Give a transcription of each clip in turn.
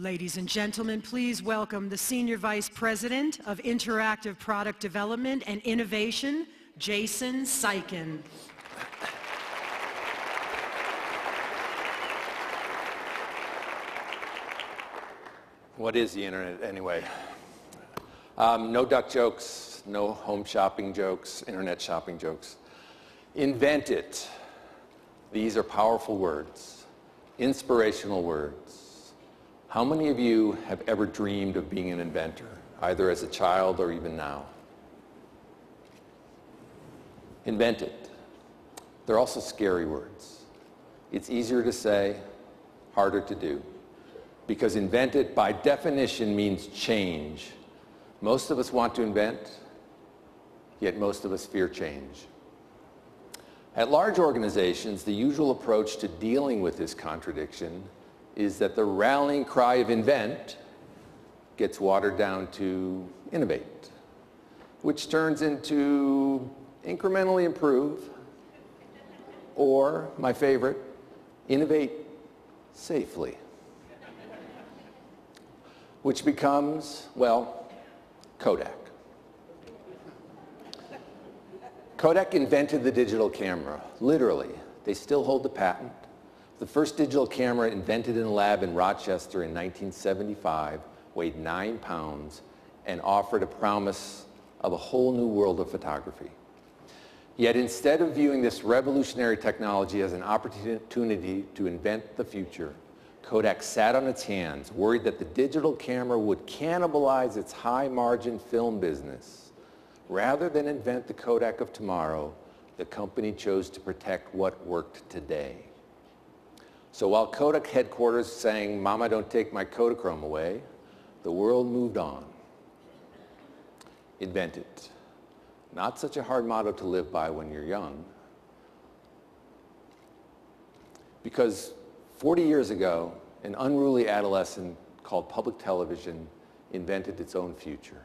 Ladies and gentlemen, please welcome the Senior Vice President of Interactive Product Development and Innovation, Jason Seiken. What is the internet anyway? No duck jokes, no home shopping jokes, internet shopping jokes. Invent it. These are powerful words, inspirational words. How many of you have ever dreamed of being an inventor, either as a child or even now? Invent it. They're also scary words. It's easier to say, harder to do. Because invent it, by definition, means change. Most of us want to invent, yet most of us fear change. At large organizations, the usual approach to dealing with this contradiction is that the rallying cry of invent gets watered down to innovate, which turns into incrementally improve, or, my favorite, innovate safely, which becomes, well, Kodak. Kodak invented the digital camera, literally. They still hold the patent. The first digital camera invented in a lab in Rochester in 1975 weighed 9 pounds and offered a promise of a whole new world of photography. Yet instead of viewing this revolutionary technology as an opportunity to invent the future, Kodak sat on its hands, worried that the digital camera would cannibalize its high-margin film business. Rather than invent the Kodak of tomorrow, the company chose to protect what worked today. So while Kodak headquarters sang, "Mama, don't take my Kodachrome away," the world moved on. Invent it. Not such a hard motto to live by when you're young. Because 40 years ago, an unruly adolescent called public television invented its own future.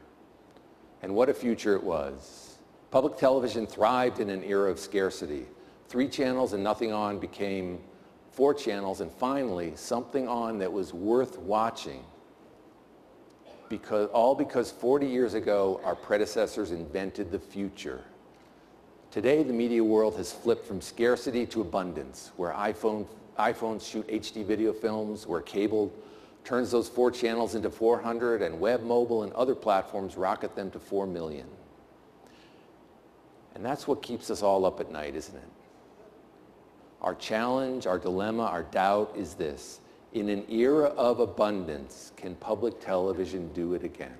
And what a future it was. Public television thrived in an era of scarcity. 3 channels and nothing on became 4 channels, and finally, something on that was worth watching. All because 40 years ago, our predecessors invented the future. Today, the media world has flipped from scarcity to abundance, where iPhones shoot HD video films, where cable turns those 4 channels into 400, and web, mobile, and other platforms rocket them to 4 million. And that's what keeps us all up at night, isn't it? Our challenge, our dilemma, our doubt is this: in an era of abundance, can public television do it again?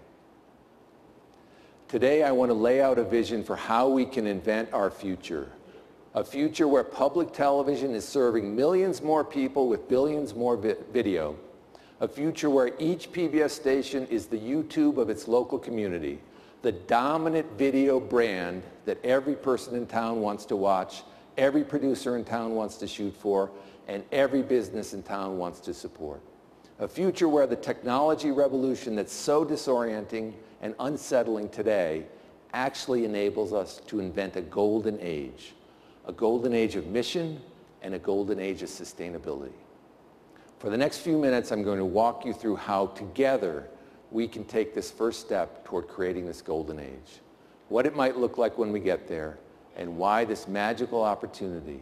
Today, I want to lay out a vision for how we can invent our future. A future where public television is serving millions more people with billions more video. A future where each PBS station is the YouTube of its local community, the dominant video brand that every person in town wants to watch, every producer in town wants to shoot for, and every business in town wants to support. A future where the technology revolution that's so disorienting and unsettling today actually enables us to invent a golden age of mission and a golden age of sustainability. For the next few minutes, I'm going to walk you through how together we can take this first step toward creating this golden age, what it might look like when we get there, and why this magical opportunity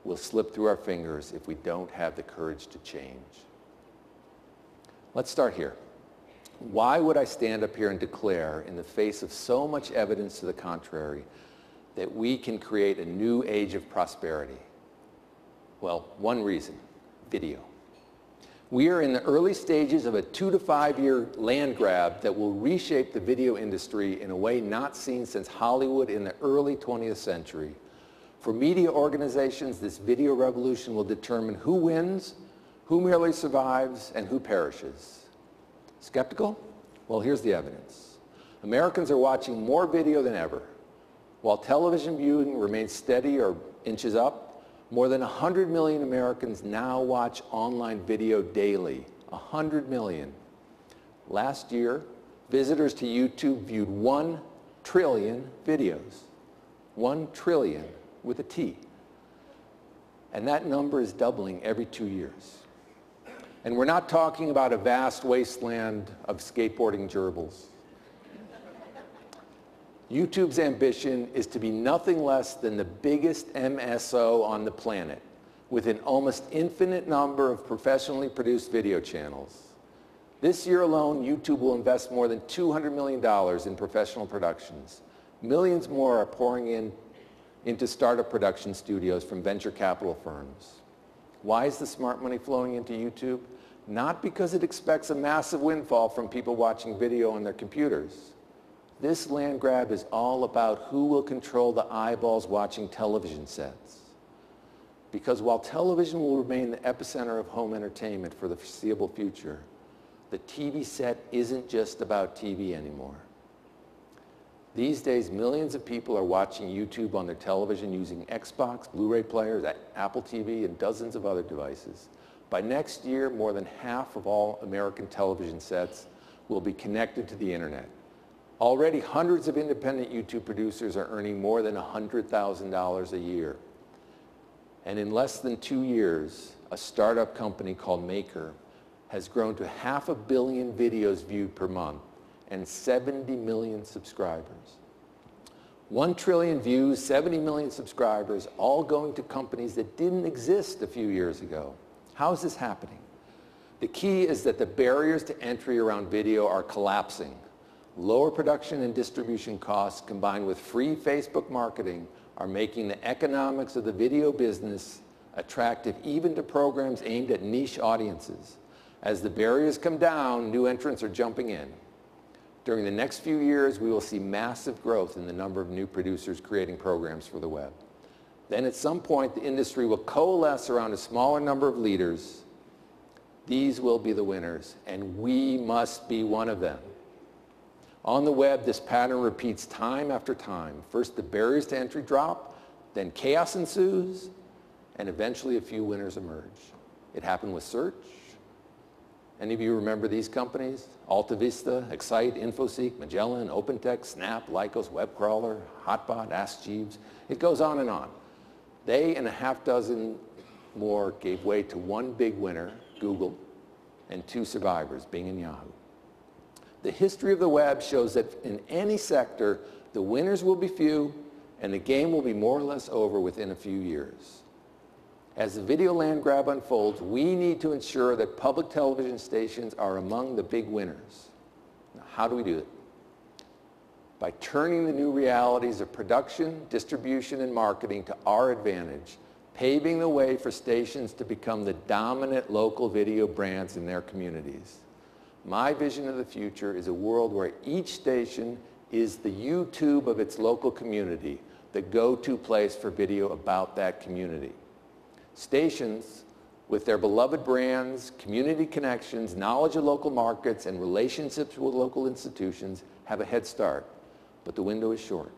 will slip through our fingers if we don't have the courage to change. Let's start here. Why would I stand up here and declare, in the face of so much evidence to the contrary, that we can create a new age of prosperity? Well, one reason: video. We are in the early stages of a 2 to 5 year land grab that will reshape the video industry in a way not seen since Hollywood in the early 20th century. For media organizations, this video revolution will determine who wins, who merely survives, and who perishes. Skeptical? Well, here's the evidence. Americans are watching more video than ever. While television viewing remains steady or inches up, more than 100 million Americans now watch online video daily. 100 million. Last year, visitors to YouTube viewed 1 trillion videos. 1 trillion with a T. And that number is doubling every 2 years. And we're not talking about a vast wasteland of skateboarding gerbils. YouTube's ambition is to be nothing less than the biggest MSO on the planet, with an almost infinite number of professionally produced video channels. This year alone, YouTube will invest more than $200 million in professional productions. Millions more are pouring into startup production studios from venture capital firms. Why is the smart money flowing into YouTube? Not because it expects a massive windfall from people watching video on their computers. This land grab is all about who will control the eyeballs watching television sets. Because while television will remain the epicenter of home entertainment for the foreseeable future, the TV set isn't just about TV anymore. These days, millions of people are watching YouTube on their television using Xbox, Blu-ray players, Apple TV, and dozens of other devices. By next year, more than half of all American television sets will be connected to the internet. Already, hundreds of independent YouTube producers are earning more than $100,000 a year. And in less than 2 years, a startup company called Maker has grown to 500 million videos viewed per month and 70 million subscribers. 1 trillion views, 70 million subscribers, all going to companies that didn't exist a few years ago. How is this happening? The key is that the barriers to entry around video are collapsing. Lower production and distribution costs combined with free Facebook marketing are making the economics of the video business attractive even to programs aimed at niche audiences. As the barriers come down, new entrants are jumping in. During the next few years, we will see massive growth in the number of new producers creating programs for the web. Then at some point, the industry will coalesce around a smaller number of leaders. These will be the winners, and we must be one of them. On the web, this pattern repeats time after time. First, the barriers to entry drop, then chaos ensues, and eventually a few winners emerge. It happened with search. Any of you remember these companies? Alta Vista, Excite, InfoSeek, Magellan, OpenText, Snap, Lycos, WebCrawler, Hotbot, Ask Jeeves. It goes on and on. They and a half dozen more gave way to one big winner, Google, and 2 survivors, Bing and Yahoo. The history of the web shows that in any sector, the winners will be few, and the game will be more or less over within a few years. As the video land grab unfolds, we need to ensure that public television stations are among the big winners. Now, how do we do it? By turning the new realities of production, distribution, and marketing to our advantage, paving the way for stations to become the dominant local video brands in their communities. My vision of the future is a world where each station is the YouTube of its local community, the go-to place for video about that community. Stations, with their beloved brands, community connections, knowledge of local markets, and relationships with local institutions, have a head start, but the window is short.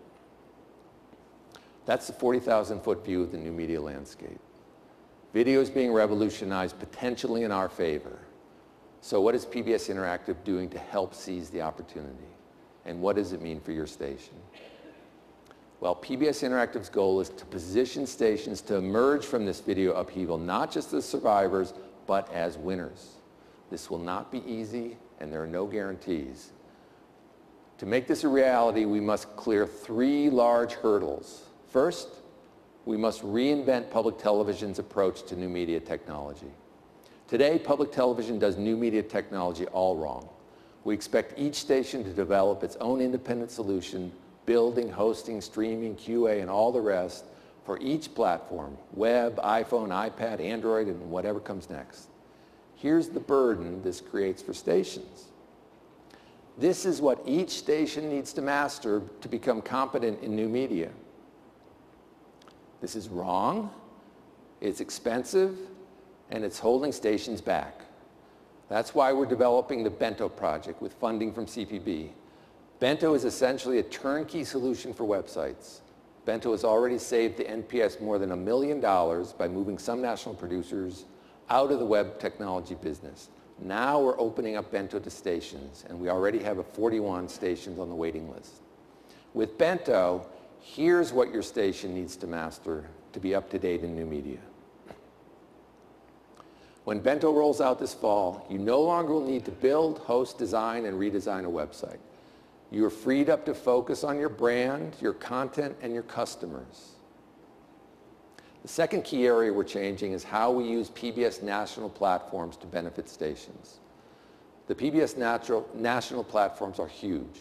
That's the 40,000-foot view of the new media landscape. Video is being revolutionized potentially in our favor. So what is PBS Interactive doing to help seize the opportunity? And what does it mean for your station? Well, PBS Interactive's goal is to position stations to emerge from this video upheaval, not just as survivors, but as winners. This will not be easy, and there are no guarantees. To make this a reality, we must clear 3 large hurdles. First, we must reinvent public television's approach to new media technology. Today, public television does new media technology all wrong. We expect each station to develop its own independent solution, building, hosting, streaming, QA, and all the rest for each platform, web, iPhone, iPad, Android, and whatever comes next. Here's the burden this creates for stations. This is what each station needs to master to become competent in new media. This is wrong, it's expensive, and it's holding stations back. That's why we're developing the Bento project with funding from CPB. Bento is essentially a turnkey solution for websites. Bento has already saved the NPS more than $1 million by moving some national producers out of the web technology business. Now we're opening up Bento to stations, and we already have 41 stations on the waiting list. With Bento, here's what your station needs to master to be up to date in new media. When Bento rolls out this fall, you no longer will need to build, host, design, and redesign a website. You are freed up to focus on your brand, your content, and your customers. The second key area we're changing is how we use PBS national platforms to benefit stations. The PBS national platforms are huge.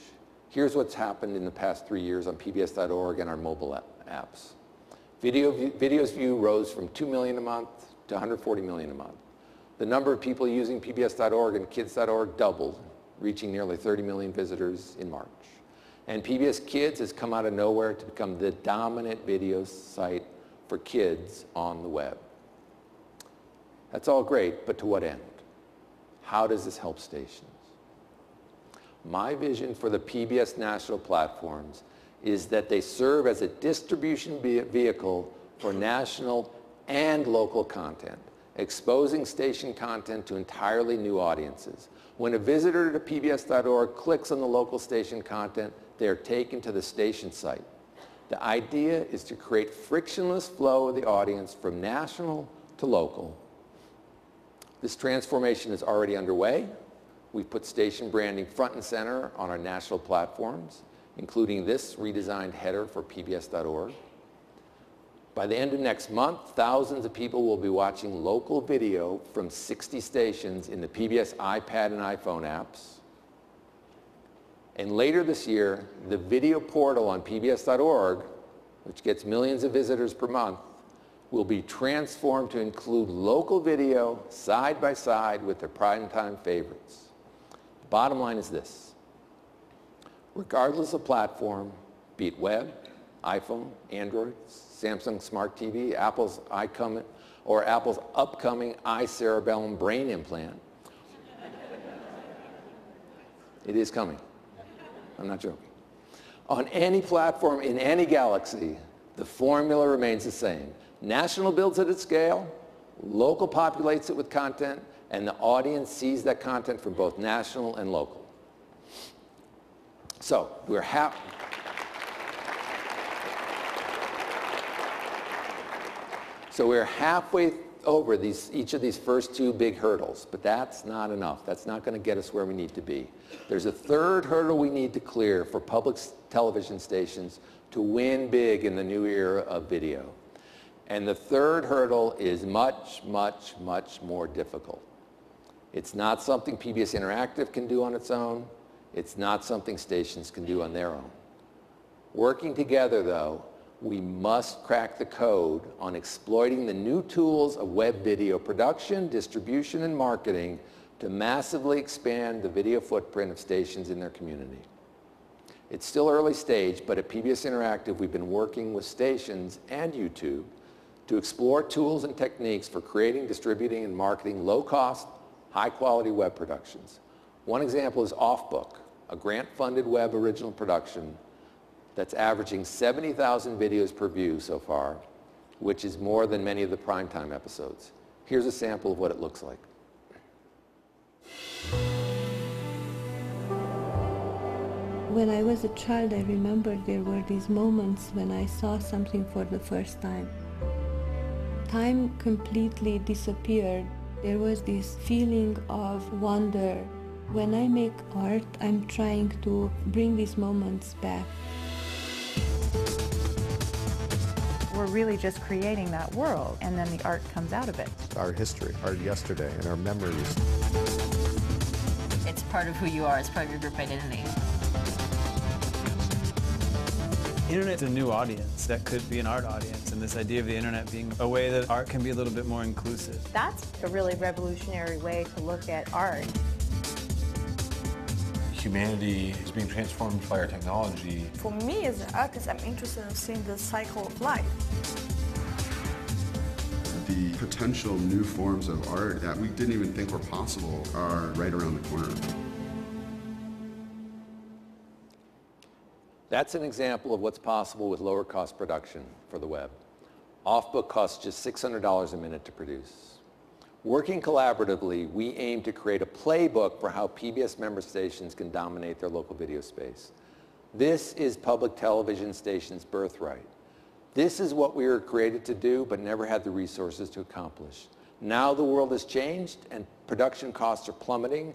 Here's what's happened in the past 3 years on pbs.org and our mobile apps. Videos viewed rose from 2 million a month to 140 million a month. The number of people using pbs.org and kids.org doubled, reaching nearly 30 million visitors in March. And PBS Kids has come out of nowhere to become the dominant video site for kids on the web. That's all great, but to what end? How does this help stations? My vision for the PBS national platforms is that they serve as a distribution vehicle for national and local content, exposing station content to entirely new audiences. When a visitor to pbs.org clicks on the local station content, they are taken to the station site. The idea is to create frictionless flow of the audience from national to local. This transformation is already underway. We've put station branding front and center on our national platforms, including this redesigned header for pbs.org. By the end of next month, thousands of people will be watching local video from 60 stations in the PBS iPad and iPhone apps. And later this year, the video portal on pbs.org, which gets millions of visitors per month, will be transformed to include local video side by side with their primetime favorites. The bottom line is this. Regardless of platform, be it web, iPhone, Android, Samsung Smart TV, Apple's or Apple's upcoming iCerebellum brain implant, it is coming. I'm not joking. On any platform in any galaxy, the formula remains the same. National builds it at scale, local populates it with content, and the audience sees that content from both national and local. So we're halfway over each of these first two big hurdles, but that's not enough. That's not going to get us where we need to be. There's a third hurdle we need to clear for public television stations to win big in the new era of video. And the third hurdle is much, much, much more difficult. It's not something PBS Interactive can do on its own. It's not something stations can do on their own. Working together, though, we must crack the code on exploiting the new tools of web video production, distribution, and marketing to massively expand the video footprint of stations in their community. It's still early stage, but at PBS Interactive, we've been working with stations and YouTube to explore tools and techniques for creating, distributing, and marketing low-cost, high-quality web productions. One example is Offbook, a grant-funded web original production that's averaging 70,000 videos per view so far, which is more than many of the primetime episodes. Here's a sample of what it looks like. When I was a child, I remember there were these moments when I saw something for the first time. Time completely disappeared. There was this feeling of wonder. When I make art, I'm trying to bring these moments back. We're really just creating that world, and then the art comes out of it. Our history, our yesterday, and our memories. It's part of who you are. It's part of your group identity. Internet's a new audience that could be an art audience, and this idea of the internet being a way that art can be a little bit more inclusive. That's a really revolutionary way to look at art. Humanity is being transformed by our technology. For me as an artist, I'm interested in seeing the cycle of life. The potential new forms of art that we didn't even think were possible are right around the corner. That's an example of what's possible with lower cost production for the web. Offbook costs just $600 a minute to produce. Working collaboratively, we aim to create a playbook for how PBS member stations can dominate their local video space. This is public television stations' birthright. This is what we were created to do, but never had the resources to accomplish. Now the world has changed and production costs are plummeting.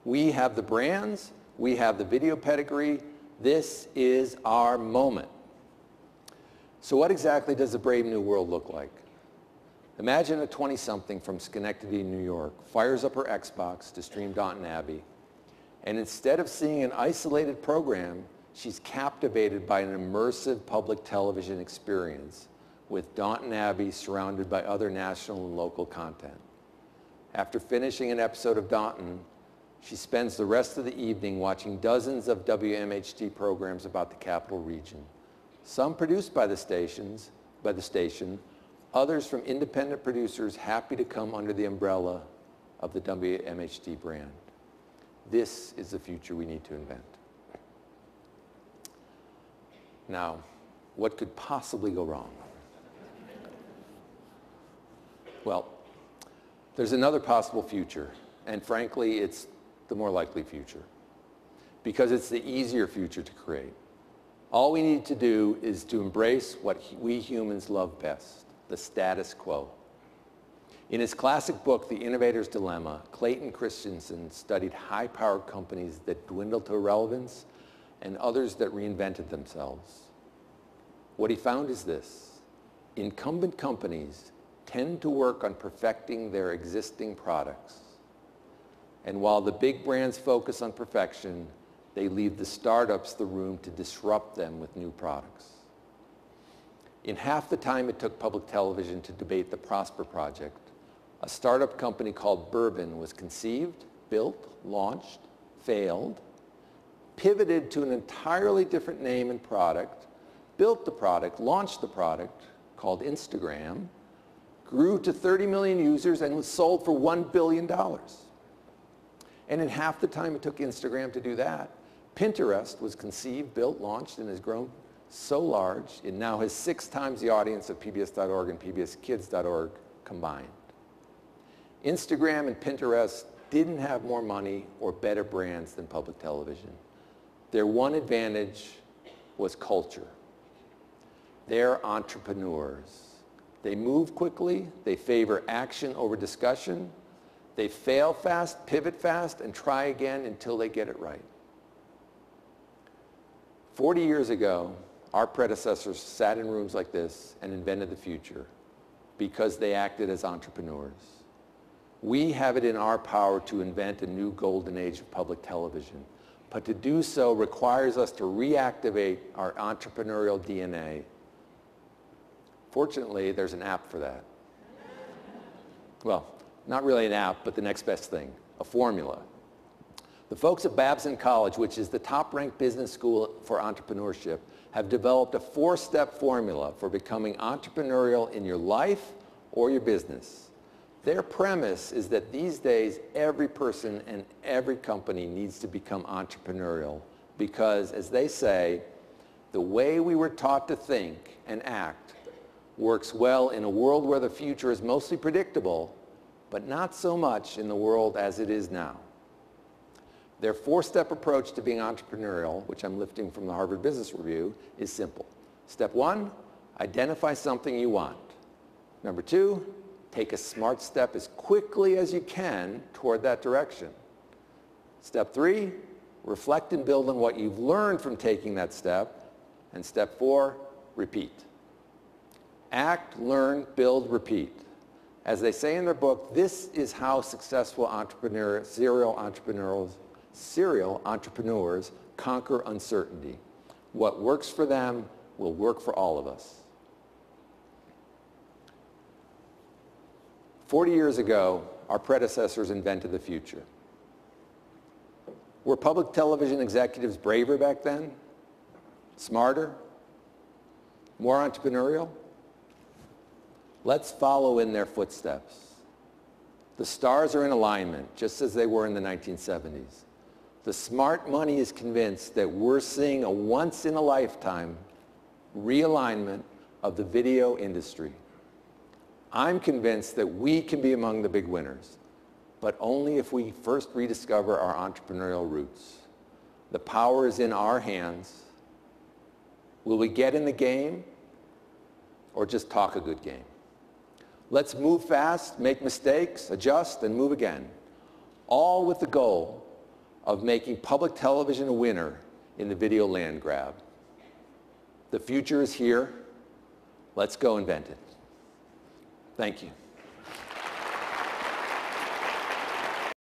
We have the brands, we have the video pedigree. This is our moment. So what exactly does the brave new world look like? Imagine a 20-something from Schenectady, New York, fires up her Xbox to stream Downton Abbey, and instead of seeing an isolated program, she's captivated by an immersive public television experience with Downton Abbey surrounded by other national and local content. After finishing an episode of Downton, she spends the rest of the evening watching dozens of WMHT programs about the capital region, some produced by the station, others from independent producers happy to come under the umbrella of the WMHT brand. This is the future we need to invent. Now, what could possibly go wrong? Well, there's another possible future, and frankly, it's the more likely future, because it's the easier future to create. All we need to do is to embrace what we humans love best, the status quo. In his classic book, The Innovator's Dilemma, Clayton Christensen studied high-powered companies that dwindled to irrelevance and others that reinvented themselves. What he found is this: incumbent companies tend to work on perfecting their existing products. And while the big brands focus on perfection, they leave the startups the room to disrupt them with new products. In half the time it took public television to debate the Prosper Project, a startup company called Bourbon was conceived, built, launched, failed, pivoted to an entirely different name and product, built the product, launched the product called Instagram, grew to 30 million users and was sold for $1 billion. And in half the time it took Instagram to do that, Pinterest was conceived, built, launched, and has grown so large it now has 6 times the audience of PBS.org and PBSKids.org combined. Instagram and Pinterest didn't have more money or better brands than public television. Their one advantage was culture. They're entrepreneurs. They move quickly, they favor action over discussion, they fail fast, pivot fast, and try again until they get it right. 40 years ago, our predecessors sat in rooms like this and invented the future because they acted as entrepreneurs. We have it in our power to invent a new golden age of public television, but to do so requires us to reactivate our entrepreneurial DNA. Fortunately, there's an app for that. Well, not really an app, but the next best thing, a formula. The folks at Babson College, which is the top-ranked business school for entrepreneurship, have developed a 4-step formula for becoming entrepreneurial in your life or your business. Their premise is that these days, every person and every company needs to become entrepreneurial because, as they say, the way we were taught to think and act works well in a world where the future is mostly predictable, but not so much in the world as it is now. Their 4-step approach to being entrepreneurial, which I'm lifting from the Harvard Business Review, is simple. Step 1, identify something you want. Number 2, take a smart step as quickly as you can toward that direction. Step 3, reflect and build on what you've learned from taking that step. And step 4, repeat. Act, learn, build, repeat. As they say in their book, this is how successful serial entrepreneurs conquer uncertainty. What works for them will work for all of us. 40 years ago, our predecessors invented the future. Were public television executives braver back then? Smarter? More entrepreneurial? Let's follow in their footsteps. The stars are in alignment, just as they were in the 1970s. The smart money is convinced that we're seeing a once-in-a-lifetime realignment of the video industry. I'm convinced that we can be among the big winners, but only if we first rediscover our entrepreneurial roots. The power is in our hands. Will we get in the game or just talk a good game? Let's move fast, make mistakes, adjust, and move again, all with the goal of making public television a winner in the video land grab. The future is here. Let's go invent it. Thank you.